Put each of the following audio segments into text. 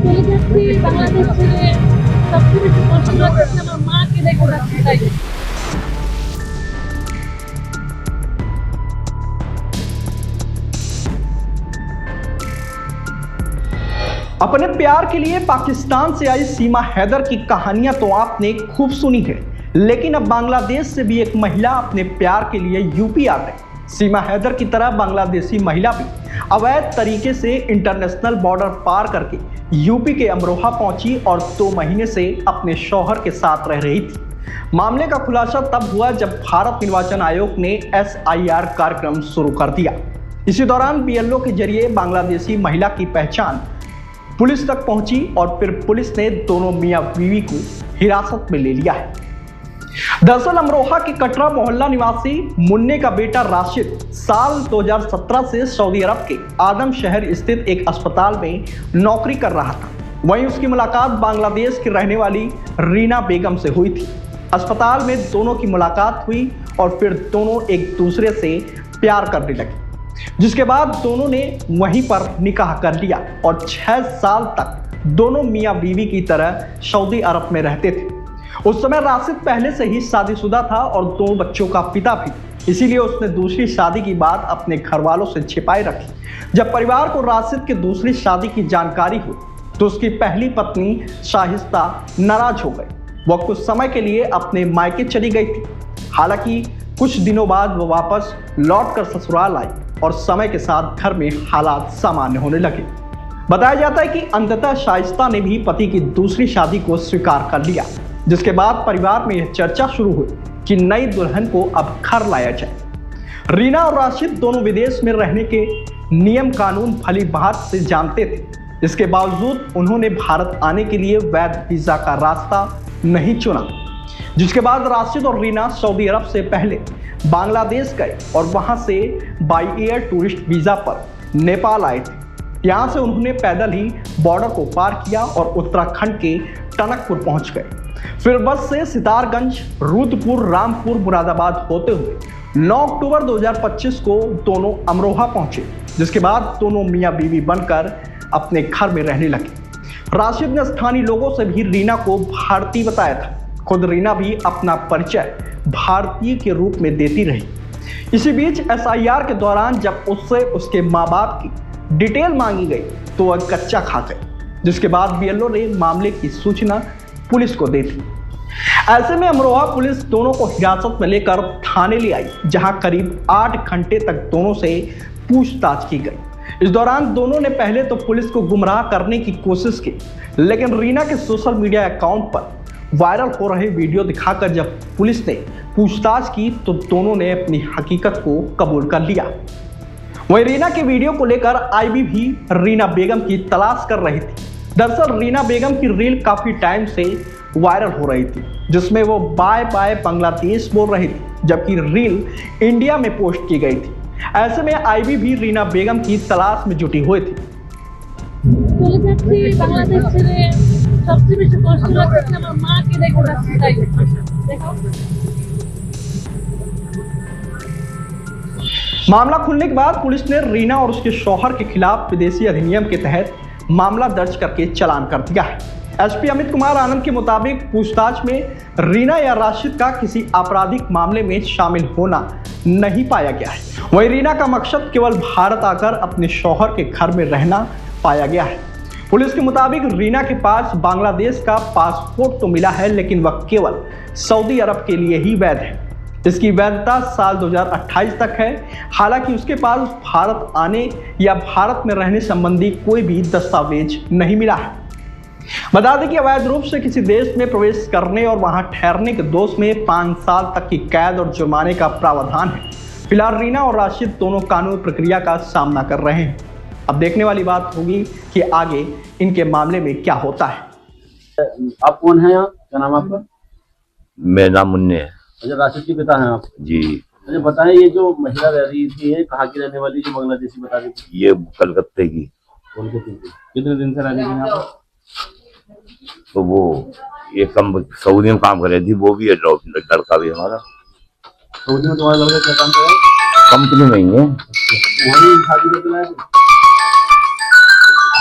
চলে যাচ্ছি বাংলাদেশ ছেড়ে। সবচেয়ে বেশি কষ্ট লাগছে আমার মাকে রেখে যাচ্ছি তাই। अपने प्यार के लिए पाकिस्तान से आई सीमा हैदर की कहानियां तो आपने खूब सुनी है, लेकिन अब बांग्लादेश से भी एक महिला अपने प्यार के लिए यूपी आ गई। सीमा हैदर की तरह बांग्लादेशी महिला भी अवैध तरीके से इंटरनेशनल बॉर्डर पार करके यूपी के अमरोहा पहुंची और 2 महीने से अपने शौहर के साथ रह रही थी। मामले का खुलासा तब हुआ जब भारत निर्वाचन आयोग ने SIR कार्यक्रम शुरू कर दिया। इसी दौरान BLO के जरिए बांग्लादेशी महिला की पहचान पुलिस तक पहुंची और फिर पुलिस ने दोनों मियां बीवी को हिरासत में ले लिया है। दरअसल अमरोहा के कटरा मोहल्ला निवासी मुन्ने का बेटा राशिद साल 2017 से सऊदी अरब के आदम शहर स्थित एक अस्पताल में नौकरी कर रहा था। वहीं उसकी मुलाकात बांग्लादेश की रहने वाली रीना बेगम से हुई थी। अस्पताल में दोनों की मुलाकात हुई और फिर दोनों एक दूसरे से प्यार करने लगे, जिसके बाद दोनों ने वहीं पर निकाह कर लिया और 6 साल तक दोनों मियां बीवी की तरह सऊदी अरब में रहते थे। उस समय राशिद पहले से ही शादीशुदा था और 2 बच्चों का पिता भी, इसीलिए उसने दूसरी शादी की बात अपने घर वालों से छिपाए रखी। जब परिवार को राशिद की दूसरी शादी की जानकारी हुई तो उसकी पहली पत्नी शाहिस्ता नाराज हो गई। वह कुछ समय के लिए अपने मायके चली गई थी। हालांकि कुछ दिनों बाद वह वापस लौटकर ससुराल आई और समय के साथ घर में हालात सामान्य होने लगे। बताया जाता है कि अंततः शाइस्ता ने भी पति की दूसरी शादी को स्वीकार कर लिया, जिसके बाद परिवार में यह चर्चा शुरू हुई कि नई दुल्हन को अब घर लाया जाए। रीना और राशिद दोनों विदेश में रहने के नियम कानून भली भांति से जानते थे। इसके बावजूद उन्होंने भारत आने के लिए वैध वीजा का रास्ता नहीं चुना, जिसके बाद राशिद और रीना सऊदी अरब से पहले बांग्लादेश गए और वहां से बाई एयर टूरिस्ट वीजा पर नेपाल आए थे। यहां से उन्होंने पैदल ही बॉर्डर को पार किया और उत्तराखंड के टनकपुर पहुंच गए। फिर बस से सितारगंज, रुद्रपुर, रामपुर, मुरादाबाद होते हुए 9 अक्टूबर 2025 को दोनों अमरोहा पहुंचे, जिसके बाद दोनों मियां बीवी बनकर अपने घर में रहने लगे। राशिद ने स्थानीय लोगों से भी रीना को भारतीय बताया था। खुद रीना भी अपना परिचय भारतीय के रूप में देती रही। इसी बीच SIR के दौरान जब उससे उसके माँ बाप की डिटेल मांगी गई तो वह कच्चा खा गई, जिसके बाद BLO ने मामले की सूचना पुलिस को दे दी। ऐसे में अमरोहा पुलिस दोनों को हिरासत में लेकर थाने ले आई, जहां करीब 8 घंटे तक दोनों से पूछताछ की गई। इस दौरान दोनों ने पहले तो पुलिस को गुमराह करने की कोशिश की, लेकिन रीना के सोशल मीडिया अकाउंट पर वायरल हो रहे वीडियो दिखाकर जब पुलिस ने पूछताछ की तो दोनों ने अपनी हकीकत को कबूल कर लिया। वहीं रीना के वीडियो को लेकर IB भी रीना बेगम की तलाश कर रही थी। दरअसल रीना बेगम की रील काफी टाइम से वायरल हो रही थी, जिसमें वो बाय बाय बांग्लादेश बोल रही थी, जबकि रील इंडिया में पोस्ट की गई थी। ऐसे में IB भी रीना बेगम की तलाश में जुटी हुई थी। চলে যাচ্ছি বাংলাদেশ ছেড়ে। সবচেয়ে বেশি কষ্ট লাগছে আমার মাকে রেখে যাচ্ছি তাই। দেখো मामला खुलने के बाद पुलिस ने रीना और उसके शौहर के खिलाफ विदेशी अधिनियम के तहत मामला दर्ज करके चालान कर दिया है। SP अमित कुमार आनंद के मुताबिक पूछताछ में रीना या राशिद का किसी आपराधिक मामले में शामिल होना नहीं पाया गया है। वहीं रीना का मकसद केवल भारत आकर अपने शौहर के घर में रहना पाया गया है। पुलिस के मुताबिक रीना के पास बांग्लादेश का पासपोर्ट तो मिला है, लेकिन वह केवल सऊदी अरब के लिए ही वैध है। इसकी वैधता साल 2028 तक है। हालांकि उसके पास भारत आने या भारत में रहने संबंधी कोई भी दस्तावेज नहीं मिला है। बता दें कि अवैध रूप से किसी देश में प्रवेश करने और वहां ठहरने के दोष में 5 साल तक की कैद और जुर्माने का प्रावधान है। फिलहाल रीना और राशिद दोनों कानूनी प्रक्रिया का सामना कर रहे हैं। अब देखने वाली बात होगी कि आगे इनके मामले में क्या होता है। आप कौन हैं? यहाँ क्या नाम है आपका? मेरा नाम मुन्ने है अच्छा, राशिद के पिता हैं आप? जी। अच्छा बताएं, ये जो महिला रह रही थी ये कहाँ की रहने वाली, जो बांग्लादेशी बता रही थी? ये कलकत्ते की। कोलकाता की। कितने दिन से रहने यहाँ पर? तो वो ये सऊदी में काम कर रही थी, वो भी है, लड़का भी हमारा। सऊदी में तुम्हारा लड़का क्या काम कर रहा है? कंपनी में ही है। वही शादी करके लाए थे?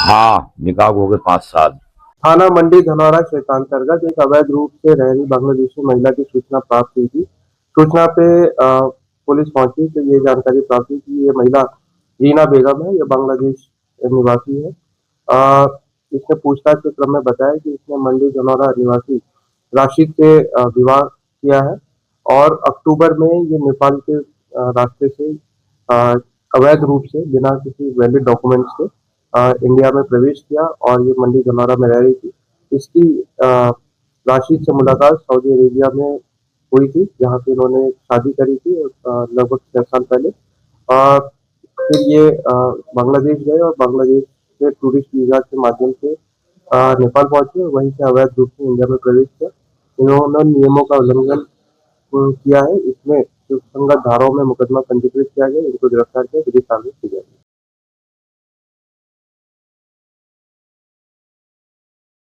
हाँ, निकाह हो गए 5 साल। थाना मंडी धनौरा क्षेत्रांतर्गत एक अवैध रूप से रह रही बांग्लादेशी महिला की सूचना प्राप्त हुई थी। सूचना पे पुलिस पहुंची तो ये जानकारी प्राप्त हुई कि ये महिला रीना बेगम है, ये बांग्लादेश निवासी है। इसने पूछताछ के क्रम में बताया कि इसने मंडी धनौरा निवासी राशिद से विवाह किया है और अक्टूबर में ये नेपाल के रास्ते से अवैध रूप से बिना किसी वैलिड डॉक्यूमेंट्स के इंडिया में प्रवेश किया और ये मंडी धनौरा में रह रही थी। इसकी राशिद से मुलाकात सऊदी अरेबिया में हुई थी, जहाँ पे इन्होंने शादी करी थी लगभग 6 साल पहले। फिर ये बांग्लादेश गए और बांग्लादेश से टूरिस्ट वीजा के माध्यम से नेपाल पहुंचे और वहीं से अवैध रूप से इंडिया में प्रवेश किया। इन्होंने नियमों का उल्लंघन किया है। इसमें सुसंगत धाराओं में मुकदमा पंजीकृत किया गया, इनको गिरफ्तार किया, विधिक कार्रवाई की जाएगी।